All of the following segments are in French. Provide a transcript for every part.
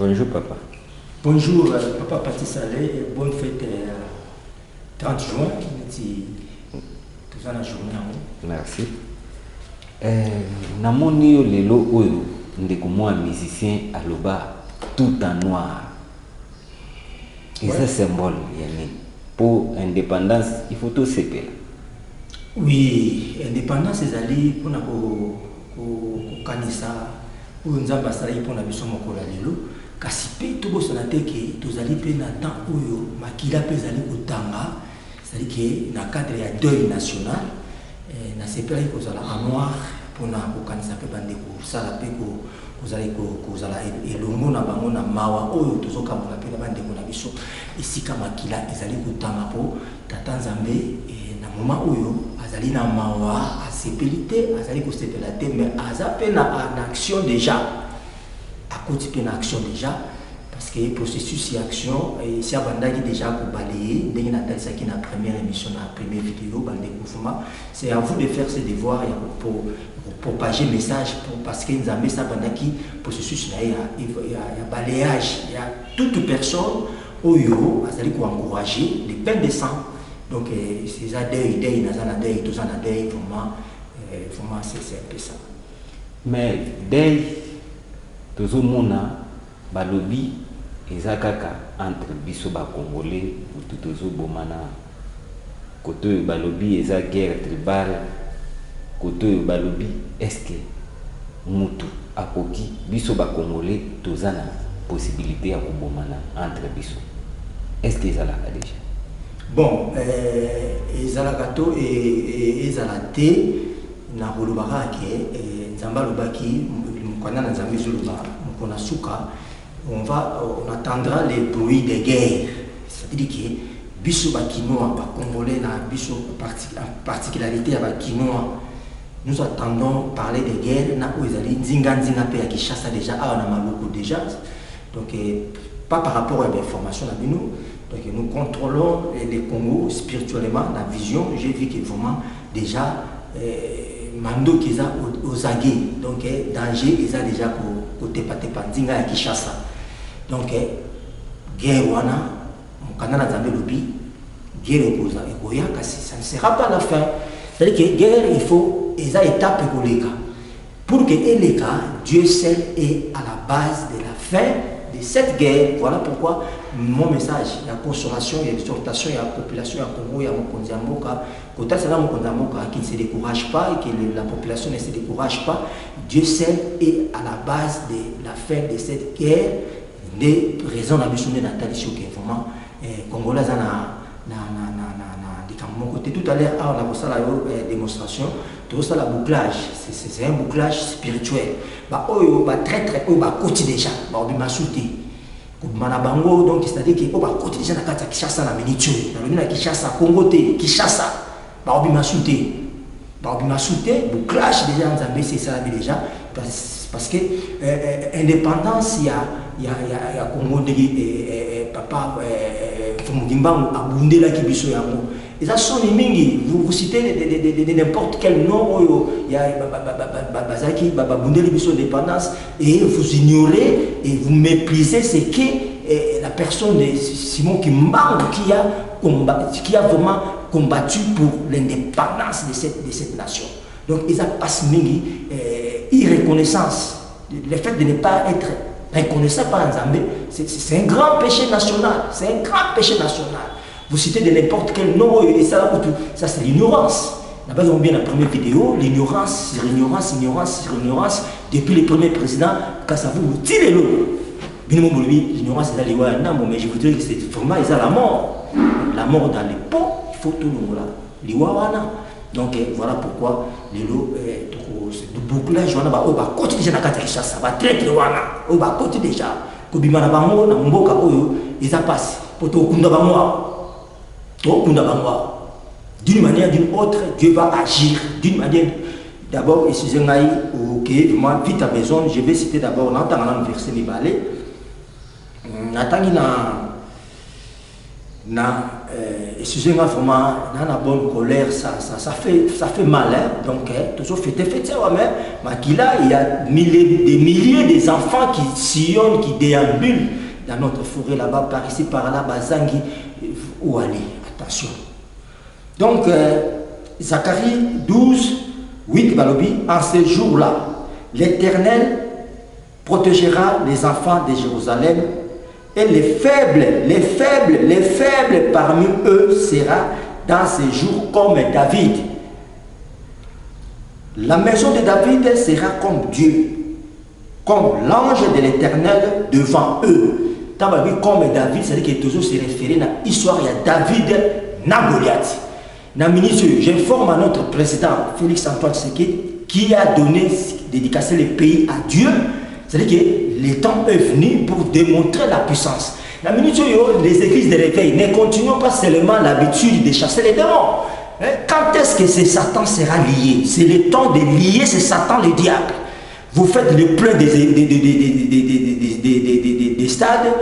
Bonjour papa. Bonjour papa Paty Saleh et bonne fête 30 juin. Tout ça la journée. Merci. Namoni yo lelo oyo ndeko moi musicien aloba tout en noir. Et ça symbole yani pour indépendance il faut tout séparer. Oui, indépendance ezali pona ko kanisa ou nzamba sala pona biso mokola lelo kasi pe to bosana teke tozali pe na temps oyo makila pe ezali kotanga c'est-à-dire que na cadre ya deuil national na sepela kozala en noir pona ko kanisa pe bande ko sala pe ko kozala elongo na bango na mawa oyo tozokambola pe na bande ko na biso esika makila ezali kotanga po tata nzambe na moment oyo azali na mawa asepelite azali kosepela te mais aza pe na action déjà akoti pe na action déjà parce que processus et action si abandaki déjà ko balayer ndenge natalisaki na première émission na première vidéo bande mouvement c'est à vous de faire ce devoir pour propager message parce que nzambe sa bandaki processus na ya balayage il y a toute personne oyo azali ko encourager les peines de sang. Donc c'est ça deuil nazana deuil tout ça na deuil vraiment c'est un peu ça. Mais deuil toujours mona balobi ezakaka entre biso ba congolais ou toujours bomana côté balobi eza guerre tribale côté balobi est-ce que mutu akoki biso ba congolais tozana possibilité ya kobomana entre biso est-ce que ezalaka déjà? Bon, ezalakato et ezalate na kolobaka ke nzamba lobaki mukwana na nzambe zoloba mukona suka on attendra les bruits de guerre, c'est-à-dire que biso ba kinoa ba congolais na biso particularité ya ba kinoa nous attendons parler de guerre na ko ezali nzinga pe ya Kinshasa déjà na maloko déjà donc pas par rapport à l'information na bino. Donc nous contrôlons les Congo spirituellement, la vision. J'ai vu que vraiment déjà Mando qui est aux aguets, donc danger ils a déjà côté Patepanzinga à Kinshasa. Donc guerre wana, mon canal a lobby, guerre opposa et Goya ça ne sera pas la fin. C'est-à-dire que guerre il faut ils a étape écolique. Pour que les cas, Dieu seul est à la base de la fin de cette guerre. Voilà pourquoi mon message, il y a consolation, il y a exhortation, il y a population, il y a Congo, il y a Mokonzamboka. Quand c'est là Mokonzamboka qui ne se décourage pas et que la population ne se décourage pas, Dieu seul est à la base de la fin de cette guerre. Des raisons à besoin de Nathalie qui est vraiment Congolais mon côté tout à l'heure on a posé la démonstration tout ça la bouclage c'est un bouclage spirituel bah oh bah très bah côté déjà bah on m'a sauté manabango donc c'est-à-dire que bah côté déjà na kata Kinshasa na miniture na Kinshasa Congo te Kinshasa bah on m'a sauté bouclage déjà Nzambe c'est ça déjà parce que indépendance il y a Congo de papa Fumugimbangu abundela ki biso yango. Et ça sont les mingi, vous citez de n'importe quel nom, il y a Bazaki, Bababundeli biso indépendance, et vous ignorez et vous méprisez ce que la personne de Simon Kimbangu qui a vraiment combattu pour l'indépendance de cette nation. Donc ils ont passé mingi irreconnaissance. Le fait de ne pas être reconnaissant par Nzambe, c'est un grand péché national. C'est un grand péché national. Vous citez de n'importe quel nom et ça c'est l'ignorance. Là-bas, on bien la première vidéo, l'ignorance sur ignorance, depuis le premier président, quand ça vous tire l'eau. L'ignorance est dans les lois, mais je vous dirais que c'est vraiment la mort. La mort dans les pots, il faut tout le monde là. Donc voilà pourquoi les lots, le bouclage, on va côté déjà dans la Kinshasa, ça va très très loin. On va côté déjà. Kobimana bango na mboka oyo, ils a passé. Poto kunda bango. D'une manière ou d'une autre, Dieu va agir. D'une manière, d'abord, excusez-moi, ok, moi, vite à besoin, je vais citer d'abord, on entend un verset de Balé. excusez-moi vraiment, dans la bonne colère, ça fait mal. Hein? Donc, toujours fêter, mais il y a des milliers d'enfants qui sillonnent, qui déambulent dans notre forêt là-bas, par ici, par là, Bazangi, où aller? Attention. Donc, Zacharie 12, 8, Balobi, en ce jour-là, l'Éternel protégera les enfants de Jérusalem et les faibles parmi eux sera dans ces jours comme David. La maison de David sera comme Dieu, comme l'ange de l'Éternel devant eux. Tant comme David, c'est-à-dire qu'il est toujours se référer à l'histoire, il y a David, na Goliath. J'informe à notre président Félix Antoine Tshisekedi qui a dédicacé le pays à Dieu. C'est-à-dire que le temps est venu pour démontrer la puissance. La minute où les églises de réveil ne continuent pas seulement l'habitude de chasser les démons. Quand est-ce que ce Satan sera lié? C'est le temps de lier ce Satan, le diable. Vous faites le plein des stades,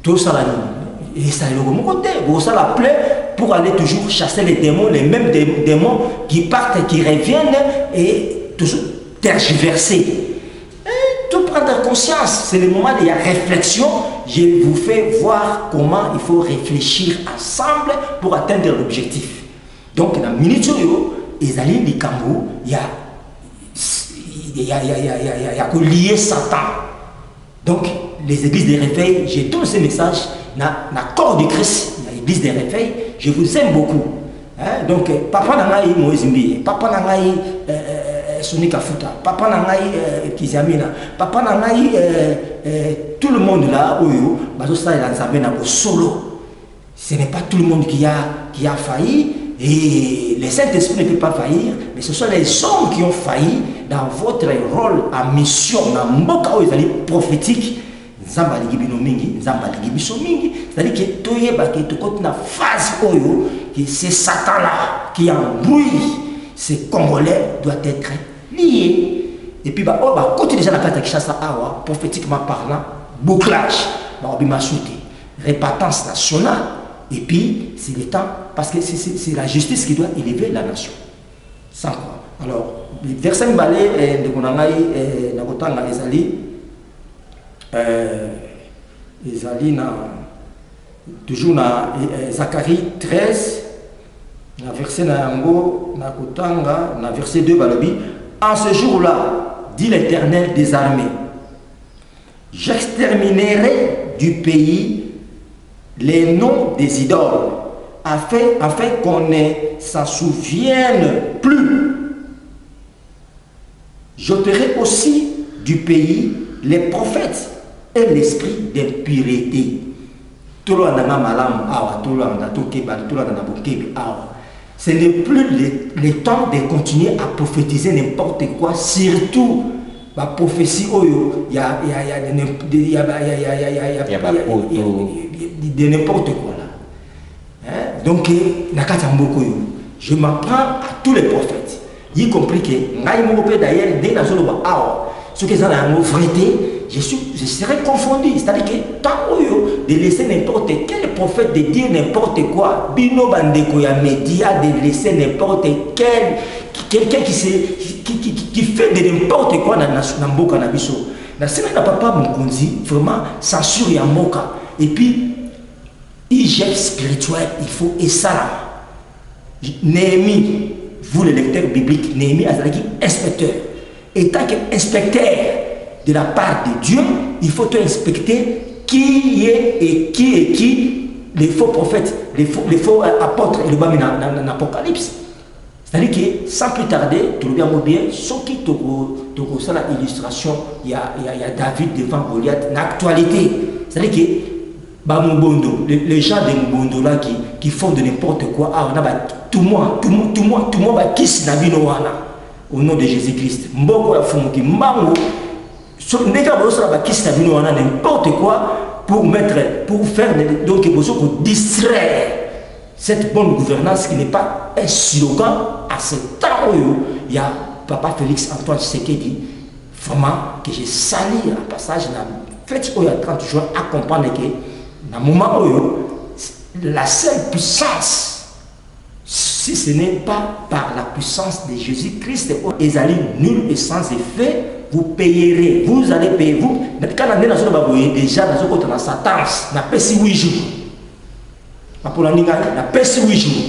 tout ça là. Et ça est le bon côté. Vous ça la plein pour aller toujours chasser les démons, les mêmes démons qui partent et qui reviennent et toujours tergiverser. Tout prendre conscience, c'est le moment de la réflexion. Je vous fais voir comment il faut réfléchir ensemble pour atteindre l'objectif. Donc, dans la minute où ils allaient du Cambou, il y a que lier Satan. Donc, les églises de réveil, j'ai tous ces messages dans le corps de Christ, l'église de réveil, je vous aime beaucoup. Hein? Donc, papa Nangaï Moïse Mbi, papa Nangaï Sonika Futa, papa Nangaï Kizamina, papa Nangaï tout le monde là, solo. Ce n'est pas tout le monde qui a failli. Et le Saint-Esprit ne peut pas faillir, mais ce sont les hommes qui ont failli dans votre rôle en mission, dans Mboka où ils allaient prophétique. C'est-à-dire que tout est une phase où c'est Satan-là qui embrouille ces Congolais doit être lié. Et puis, côté déjà la carte de Kinshasa, prophétiquement parlant, bouclage, répatance nationale. Et puis, c'est le temps, parce que c'est la justice qui doit élever la nation. Sans quoi. Alors, le verset Mbalé de Konangaï, Nakotanga, toujours dans Zacharie 13, dans verset Nakotanga, dans verset 2, Balobi, en ce jour-là, dit l'Éternel des armées, j'exterminerai du pays les noms des idoles, afin qu'on ne s'en souvienne plus. J'ôterai aussi du pays les prophètes et l'esprit d'impureté. Ce n'est plus le temps de continuer à prophétiser n'importe quoi, surtout la prophétie il y a de n'importe quoi là. Donc, je m'apprends à tous les prophètes, y compris que d'ailleurs, dès la zone ce que je serai confondu. C'est-à-dire que tant de laisser n'importe quel prophète de dire n'importe quoi, bino bandeko ya média de laisser n'importe quel quelqu'un qui fait de n'importe quoi dans mboka na biso. Na semaine na papa Mukonzi vraiment censure ya mboka. Et puis hygiène spirituelle, il faut et ça. Néhémie, vous les lecteurs bibliques, Néhémie a dit inspecteur. Et tant qu'inspecteur de la part de Dieu, il faut inspecter qui est et qui les faux prophètes, les faux apôtres et le bas dans l'Apocalypse. C'est-à-dire que sans plus tarder, tout le bien, ce qui te la illustration, il y a David devant Goliath, l'actualité. C'est-à-dire que les gens de Mubondo là qui font de n'importe quoi, on a tout le monde va kiss na bino wana au nom de Jésus-Christ. Mboko la fumuki mbango neka boso la kiss na bino wana n'importe quoi pour faire donc pour distraire cette bonne gouvernance qui n'est pas un slogan à ce temps où il y a papa Félix Antoine Tshisekedi vraiment que j'ai sali en passage dans fête où il y a 30 jours à comprendre que dans le moment où la seule puissance, si ce n'est pas par la puissance de Jésus-Christ, ezali nul et sans effet, vous payerez, vous allez payer. Vous, quand on est dans le déjà dans la sentence, on a payé 8 jours. Pour la Ninga, on a payé 8 jours.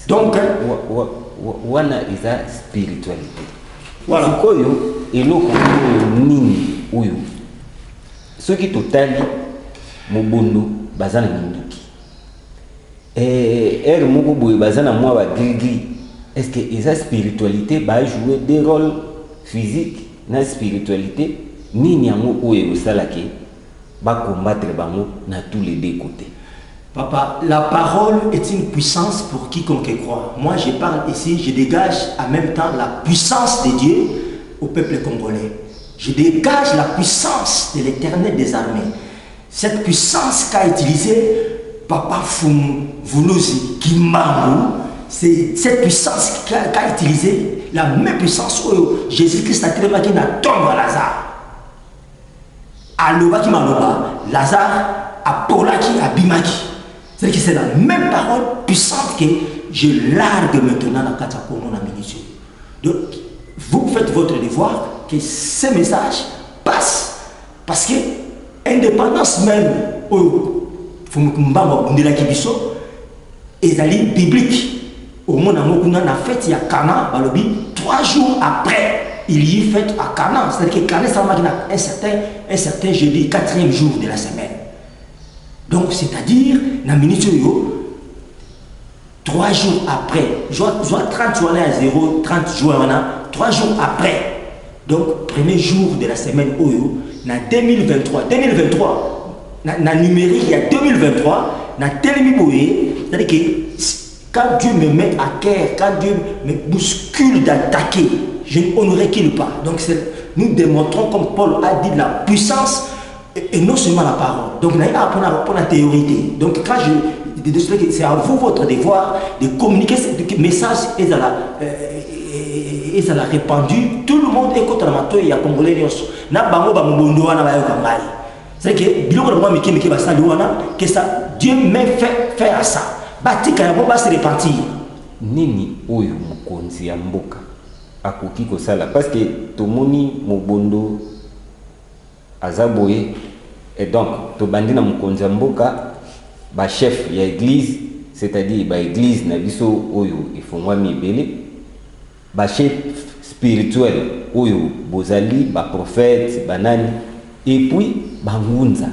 Donc, wana eza spiritualité. Voilà. Sikoyo eloko nini oyo soki totali mobondo bazana minduki moko boye bazana mwa ba gris. Est-ce que eza spiritualité ba jouer des rôles physiques na spiritualité nini yango oyo osalaki ba combattre bango na tous les deux côtés? Papa, la parole est une puissance pour quiconque croit. Moi, je parle ici, je dégage en même temps la puissance de Dieu au peuple congolais. Je dégage la puissance de l'Éternel des armées. Cette puissance qu'a utilisée Papa Fumu, Vuluzi, Kimbangu, c'est cette puissance qu'a utilisée, la même puissance où Jésus-Christ a créé qui n'a tombé à Lazare. Aloba qui m'a Lazare a Polaki a Bimaki. C'est-à-dire que c'est la même parole puissante que je largue maintenant dans Katakomo dans ministère. Donc, vous faites votre devoir que ce message passe. Parce que indépendance même, est biblique. Au monde on a fait il y a Cana, 3 jours après, il y a fait à Cana. C'est-à-dire que Cana, ça marque un certain jeudi, 4e jour de la semaine. Donc, c'est-à-dire, dans la minute 3 jours après, je vois 30 jours à 0, 30 jours 3 jours après, donc, premier jour de la semaine, dans 2023, dans le numérique, il y a 2023, dans c'est-à-dire que quand Dieu me met à cœur, quand Dieu me bouscule d'attaquer, je ne recule pas. Donc, nous démontrons, comme Paul a dit, la puissance et non seulement la parole. Donc, pour la théorie. Donc, quand c'est à vous votre devoir de communiquer ce message et ça l'a répandu. Tout le monde est contre la mato et il y a Congolais. C'est que Dieu m'a fait faire ça. Batika va se repentir. Nini oyo mokonzi ya mboka akoki kosala parce que tomoni mobondo azaboye et donc tobandi na mokonzi ya mboka ba chef ya église, c'est-à-dire ba église na biso oyo ifongwami ebele, ba chef spirituel oyo bozali ba prophète banani, et puis bangunza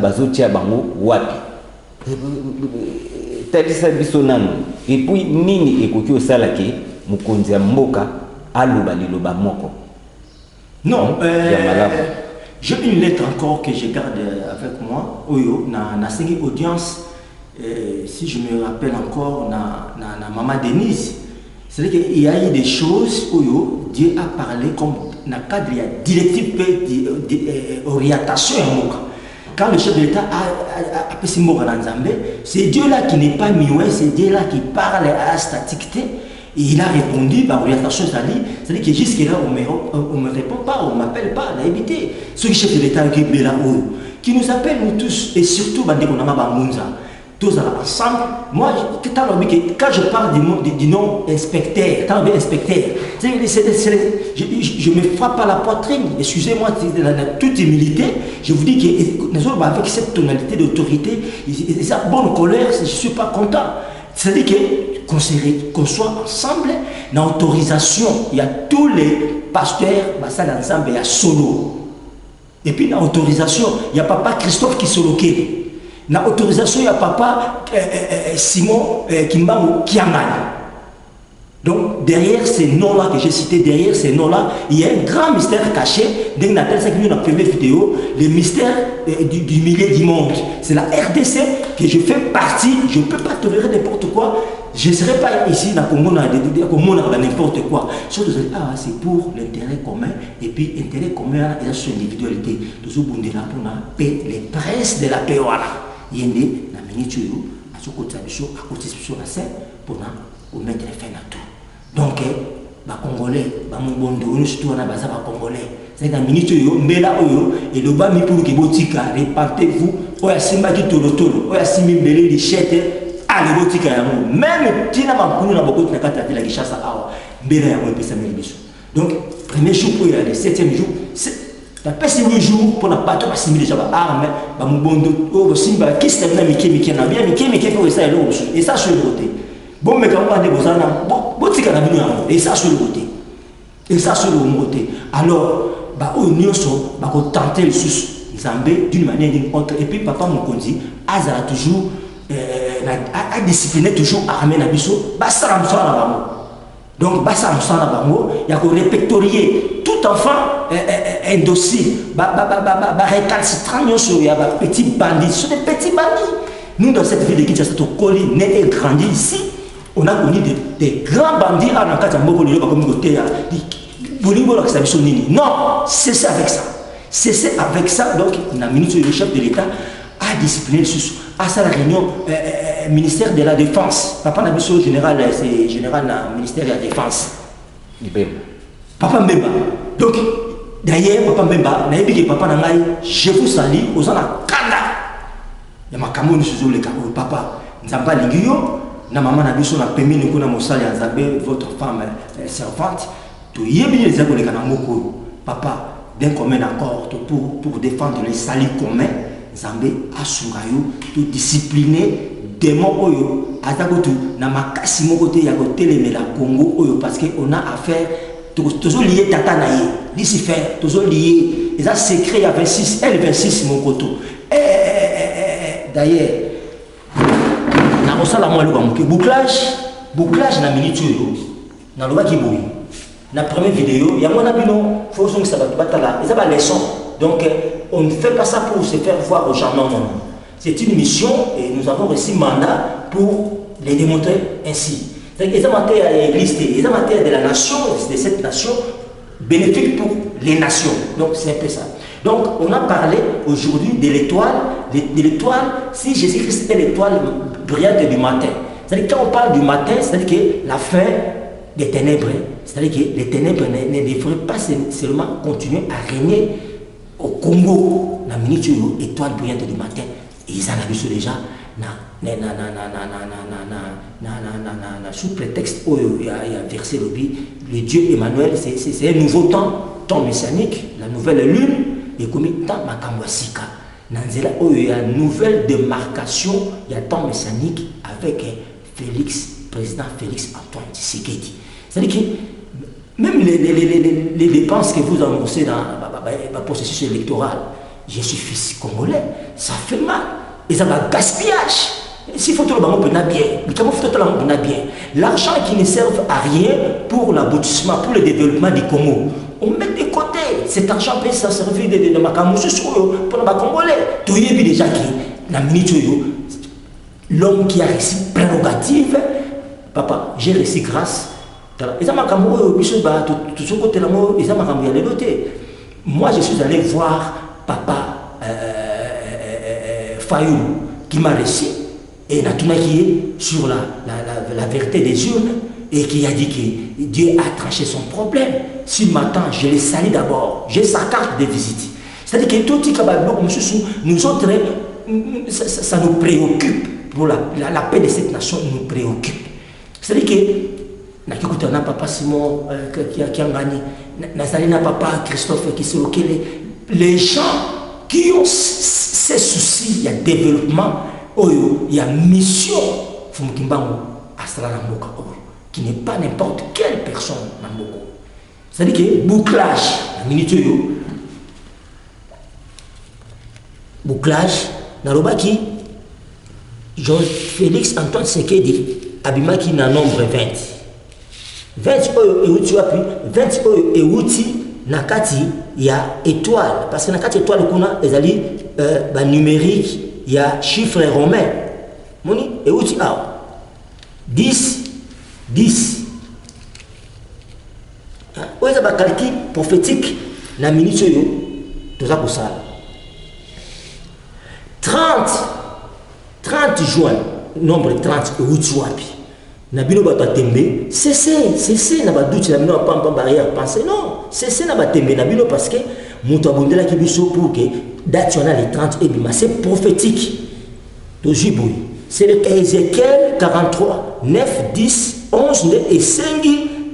bazotia bango wapi talisa biso nanu, et puis nini ekoki osala ke mokonzi ya mboka aloba liloba moko? Non, j'ai une lettre encore que je garde avec moi. Oyo na 5 audience, si je me rappelle encore, na maman Denise. C'est-à-dire qu'il y a eu des choses où Dieu a parlé comme dans le cadre de la directive d'orientation. Quand le chef de l'État a appelé ce mot en Zambé, c'est Dieu-là qui n'est pas muet, c'est Dieu-là qui parle à la staticité. Et il a répondu par orientation, c'est-à-dire que jusque-là, on ne me répond pas, on ne m'appelle pas, on a évité. Ce chef de l'État qui nous appelle nous tous, et surtout, tous ensemble. Moi, quand je parle du nom inspecteur, je me frappe à la poitrine, excusez-moi, dans toute humilité, je vous dis que avec cette tonalité d'autorité, cette bonne colère, je ne suis pas content. C'est-à-dire qu'on soit ensemble, dans l'autorisation, il y a tous les pasteurs, ensemble, il y a solo. Et puis dans l'autorisation, il y a papa Christophe qui soloqué. Dans l'autorisation, il y a papa Simon Kimbangu Kiamani. Donc derrière ces noms-là que j'ai cités, derrière ces noms-là, il y a un grand mystère caché. Dès qu'on appelle ça dans la première vidéo, le mystère du milieu du monde. C'est la RDC que je fais partie. Je ne peux pas tolérer n'importe quoi. Je ne serai pas ici dans le Congo n'importe quoi. C'est pour l'intérêt commun. Et puis l'intérêt commun, il y a son individualité. Les princes de la paix. Il y a une minute pour mettre fin à tout. Donc, Congolais, nous surtout on a basé Congolais. C'est un minute mbela oyo et le bas mi pour que botika répentez-vous oya simba ki tolotolo oya simi mbele lichette allez botika ya mo même tina makulu na bokoti na kata la Kinshasa awa mbela ya mo pesa melibiso. Donc premier jour pour le 7e jour c'est la peste 8 jours pour la bateau pas simi déjà ba arme ba mubondo o simba qui se na miki na bien miki pour ça et ça sur le côté. Bon mais quand on a bozana botika na bino et ça sur le côté. Et ça sur le côté. Alors au nyonso ba ko tenter le sous Zambé d'une manière d'une autre et puis papa Mokonzi azala toujours a discipliné toujours armé na biso ba sala msala na bango. Donc ba sala msala na bango ya ko répertorier tout enfant un dossier ba récalcitrant nyonso ya ba petit bandit sur des petits bandits. Nous dans cette ville de Kinshasa to Koli né et grandi ici, on a connu des grands bandits à la carte mboko le ba comme côté non, cessez avec ça. Cessez avec ça. Donc, la ministre du chef de l'État a discipliné à sa réunion ministère de la Défense. Papa n'a pas général, c'est général du ministère de la Défense. Papa Mbemba. Donc, d'ailleurs, Papa Mbemba, papa n'a je vous salue aux ans à Kanda. Il y a ma camon sur le camon. Papa, Nzamba Lingio, na maman n'a pas na permis de kuna mosali Nzambe, votre femme servante. Papa, d'un commun accord pour défendre les salis communs, Zambé a sourayo, tout discipliné, démon oyo, azagotu, na makasi mokote ya koteleme la Congo oyo, parce qu'on a affaire, toujours lié tata naye, d'ici faire, toujours lié, et ça secret à 26, L26 mon koto. D'ailleurs, na osala moi le bouclage na minute yo, na loba ki boyi. La première vidéo, il y a mon ami, il faut que ça va là. Et ça va leçon. Donc, on ne fait pas ça pour se faire voir aux gens. Non, non, non. C'est une mission et nous avons reçu mandat pour les démontrer ainsi. Les matières listées, les matières de la nation, de cette nation, bénéfiques pour les nations. Donc, c'est un peu ça. Donc, on a parlé aujourd'hui de l'étoile. De l'étoile, si Jésus-Christ est l'étoile brillante du matin. C'est-à-dire, quand on parle du matin, c'est-à-dire que la fin des ténèbres, c'est-à-dire que les ténèbres ne devraient pas seulement continuer à régner au Congo. La minute étoile brillante du matin, ils en ont vu déjà sous prétexte où il y a versé le Dieu Emmanuel, c'est un nouveau temps messianique, la nouvelle lune, et comme temps Makambasika. Nanzela où il y a une nouvelle démarcation, il y a temps messianique avec président Félix Antoine Tshisekedi. C'est-à-dire que même les dépenses que vous annoncez dans le processus électoral, je suis fils congolais, ça fait mal. Et ça va gaspillage. S'il faut tout le monde bien, l'argent qui ne sert à rien pour l'aboutissement, pour le développement du Congo, on met de côté. Cet argent peut ça servir de Makamoussou pour les Congolais. Tout y est déjà qui, la minute, l'homme qui a reçu prérogative, papa, j'ai reçu grâce. Moi, je suis allé voir papa Fayou qui m'a reçu et Natuna qui est sur la vérité des urnes et qui a dit que Dieu a tranché son problème. S'il m'attend, je le salue d'abord. J'ai sa carte de visite. C'est-à-dire que tout nous autres, ça nous préoccupe. Pour la paix de cette nation nous préoccupe. C'est-à-dire que papa Simon qui a gagné, Nazarina papa Christophe qui s'est occupé, les gens qui ont ces soucis, il y a développement, il y a mission, qui n'est pas n'importe quelle personne. C'est-à-dire que bouclage, la minute, bouclage, Narobaki, Jean-Félix Antoine Tshisekedi, Abimaki na nombre 20. 20 et outil nakati ya étoile parce que nakati étoile kuna ezali numérique ya chiffre romain moni et outil 10 oza ba calcul prophétique na minute yo toza kosala 30 juin nombre 30 et outil wapi Nabino Batatembe, cessez, n'a pas doute, n'a pas barrière penser, non, cessez n'a pas tembe, Nabino parce que Moutabondela qui biso pour que date les 30 et bima, c'est prophétique. C'est le Ézéchiel 43, 9, 10, 11 et 5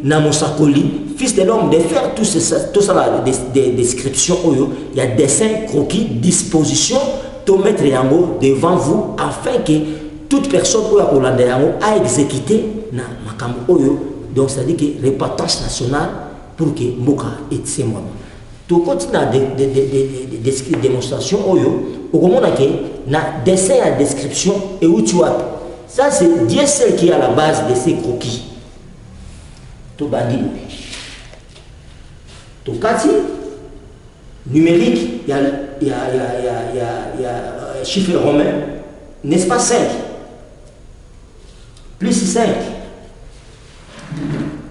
Namosakoli, fils de l'homme, de faire tout ça là, des descriptions, il y a dessin, croquis, disposition, tout mettre yango devant vous afin que toute personne a exécuté na makambo oyo, donc c'est-à-dire que répétence nationale pour que Mboka et Tsemon. Tout continue des démonstrations oyo, au moment que na dessin à description et où tu as. Ça c'est Dieu seul qui est à la base de ces croquis. Tout bandi. Tout kati numérique, il y a chiffre romain, n'est-ce pas 5? Plus 5.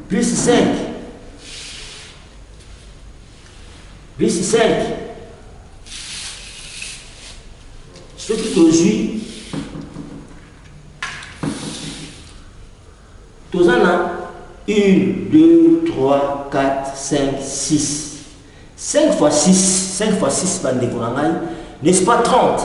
Plus 5. Plus 5. Ce qui aujourd'hui, tous en a 1, 2, 3, 4, 5, 6. 5 fois 6, 5 fois 6, n'est-ce pas 30?